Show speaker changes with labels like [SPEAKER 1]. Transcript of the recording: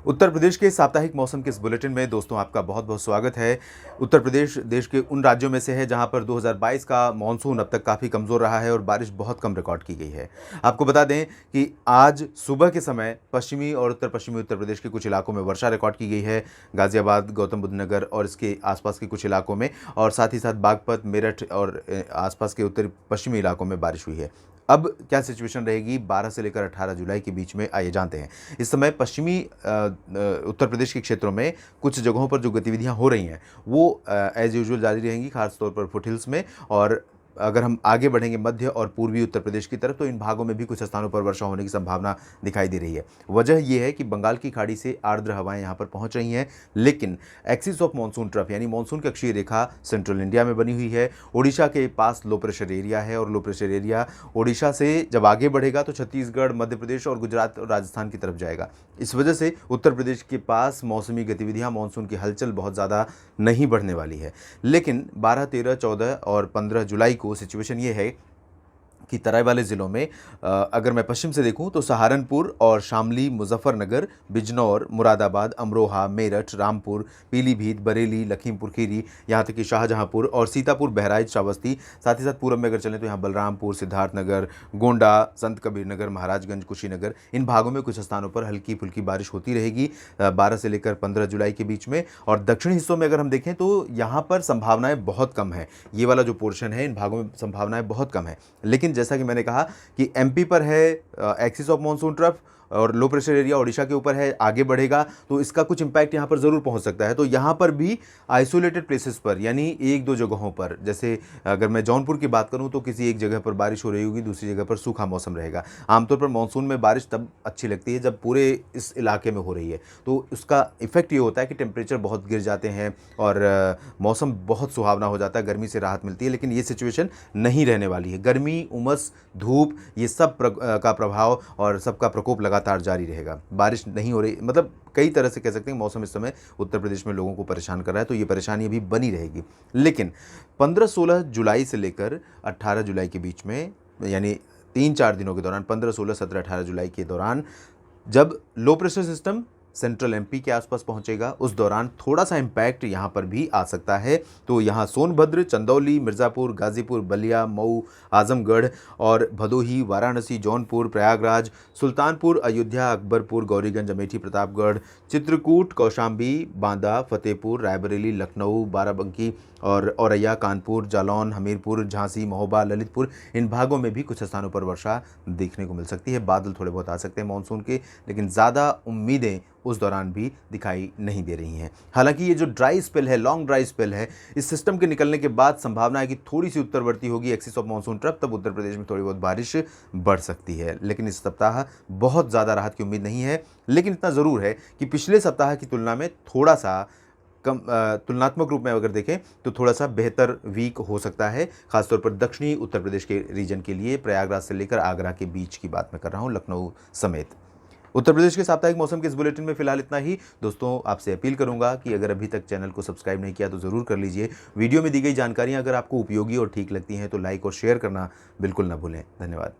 [SPEAKER 1] उत्तर प्रदेश के साप्ताहिक मौसम के इस बुलेटिन में दोस्तों आपका बहुत बहुत स्वागत है। उत्तर प्रदेश देश के उन राज्यों में से है जहां पर 2022 का मानसून अब तक काफ़ी कमज़ोर रहा है और बारिश बहुत कम रिकॉर्ड की गई है। आपको बता दें कि आज सुबह के समय पश्चिमी और उत्तर पश्चिमी उत्तर प्रदेश के कुछ इलाकों में वर्षा रिकॉर्ड की गई है। गाज़ियाबाद, गौतम बुद्ध नगर और इसके आसपास के कुछ इलाकों में, और साथ ही साथ बागपत, मेरठ और आसपास के उत्तर पश्चिमी इलाकों में बारिश हुई है। अब क्या सिचुएशन रहेगी 12 से लेकर 18 जुलाई के बीच में, आइए जानते हैं। इस समय पश्चिमी उत्तर प्रदेश के क्षेत्रों में कुछ जगहों पर जो गतिविधियां हो रही हैं वो एज़ यूजुअल जारी रहेंगी, खासतौर पर फुटहिल्स में। और अगर हम आगे बढ़ेंगे मध्य और पूर्वी उत्तर प्रदेश की तरफ, तो इन भागों में भी कुछ स्थानों पर वर्षा होने की संभावना दिखाई दे रही है। वजह यह है कि बंगाल की खाड़ी से आर्द्र हवाएं यहाँ पर पहुँच रही हैं, लेकिन एक्सिस ऑफ मानसून ट्रफ यानी मानसून की अक्षीय रेखा सेंट्रल इंडिया में बनी हुई है। ओडिशा के पास लो प्रेशर एरिया है, और लो प्रेशर एरिया ओडिशा से जब आगे बढ़ेगा तो छत्तीसगढ़, मध्य प्रदेश और गुजरात और राजस्थान की तरफ जाएगा। इस वजह से उत्तर प्रदेश के पास मौसमी गतिविधियां, मानसून की हलचल बहुत ज़्यादा नहीं बढ़ने वाली है। लेकिन 12, 13, 14 और 15 जुलाई को सिचुएशन ये है कि तराई वाले ज़िलों में अगर मैं पश्चिम से देखूं तो सहारनपुर और शामली, मुजफ्फरनगर, बिजनौर, मुरादाबाद, अमरोहा, मेरठ, रामपुर, पीलीभीत, बरेली, लखीमपुर खीरी, यहाँ तक कि शाहजहांपुर और सीतापुर, बहराइच, श्रावस्ती, साथ ही साथ पूरब में अगर चलें तो यहाँ बलरामपुर, सिद्धार्थनगर, गोंडा, संत कबीरनगर, महाराजगंज, कुशीनगर, इन भागों में कुछ स्थानों पर हल्की फुल्की बारिश होती रहेगी 12 से लेकर 15 जुलाई के बीच में। और दक्षिणी हिस्सों में अगर हम देखें तो यहाँ पर संभावनाएं बहुत कम है। ये वाला जो पोर्शन है, इन भागों में संभावनाएं बहुत कम है। लेकिन जैसा कि मैंने कहा कि एमपी पर है एक्सिस ऑफ मानसून ट्रफ और लो प्रेशर एरिया ओडिशा के ऊपर है, आगे बढ़ेगा तो इसका कुछ इंपैक्ट यहाँ पर ज़रूर पहुँच सकता है। तो यहाँ पर भी आइसोलेटेड प्लेसेस पर, यानी एक दो जगहों पर, जैसे अगर मैं जौनपुर की बात करूँ तो किसी एक जगह पर बारिश हो रही होगी, दूसरी जगह पर सूखा मौसम रहेगा। आमतौर पर मानसून में बारिश तब अच्छी लगती है जब पूरे इस इलाके में हो रही है, तो उसका इफेक्ट ये होता है कि टेम्परेचर बहुत गिर जाते हैं और मौसम बहुत सुहावना हो जाता है, गर्मी से राहत मिलती है। लेकिन ये सिचुएशन नहीं रहने वाली है। गर्मी, उमस, धूप, ये सब का प्रभाव और सबका प्रकोप लगातार जारी रहेगा। बारिश नहीं हो रही, मतलब कई तरह से कह सकते हैं मौसम इस समय उत्तर प्रदेश में लोगों को परेशान कर रहा है, तो ये परेशानी अभी बनी रहेगी। लेकिन 15-16 जुलाई से लेकर 18 जुलाई के बीच में, यानी 3-4 दिनों के दौरान, 15, 16, 17, 18 जुलाई के दौरान, जब low pressure system central MP के आसपास पहुंचेगा, उस दौरान थोड़ा सा इम्पैक्ट यहां पर भी आ सकता है। तो यहां सोनभद्र, चंदौली, मिर्ज़ापुर, गाज़ीपुर, बलिया, मऊ, आजमगढ़ और भदोही, वाराणसी, जौनपुर, प्रयागराज, सुल्तानपुर, अयोध्या, अकबरपुर, गौरीगंज, अमेठी, प्रतापगढ़, चित्रकूट, कौशाम्बी, बांदा, फतेहपुर, रायबरेली, लखनऊ, बाराबंकी और औरैया, कानपुर, जालौन, हमीरपुर, झांसी, महोबा, ललितपुर, इन भागों में भी कुछ स्थानों पर वर्षा देखने को मिल सकती है। बादल थोड़े बहुत आ सकते हैं मानसून के, लेकिन ज़्यादा उम्मीदें उस दौरान भी दिखाई नहीं दे रही हैं। हालांकि ये जो ड्राई स्पेल है, लॉन्ग ड्राई स्पेल है, इस सिस्टम के निकलने के बाद संभावना है कि थोड़ी सी उत्तरवर्ती होगी एक्सिस ऑफ मानसून ट्रफ, तब उत्तर प्रदेश में थोड़ी बहुत बारिश बढ़ सकती है। लेकिन इस सप्ताह बहुत ज़्यादा राहत की उम्मीद नहीं है। लेकिन इतना ज़रूर है कि पिछले सप्ताह की तुलना में थोड़ा सा कम, तुलनात्मक रूप में अगर देखें तो थोड़ा सा बेहतर वीक हो सकता है, खासतौर पर दक्षिणी उत्तर प्रदेश के रीजन के लिए। प्रयागराज से लेकर आगरा के बीच की बात मैं कर रहा हूँ, लखनऊ समेत। उत्तर प्रदेश के साप्ताहिक मौसम के इस बुलेटिन में फिलहाल इतना ही। दोस्तों, आपसे अपील करूंगा कि अगर अभी तक चैनल को सब्सक्राइब नहीं किया तो ज़रूर कर लीजिए। वीडियो में दी गई जानकारियां अगर आपको उपयोगी और ठीक लगती हैं तो लाइक और शेयर करना बिल्कुल ना भूलें। धन्यवाद।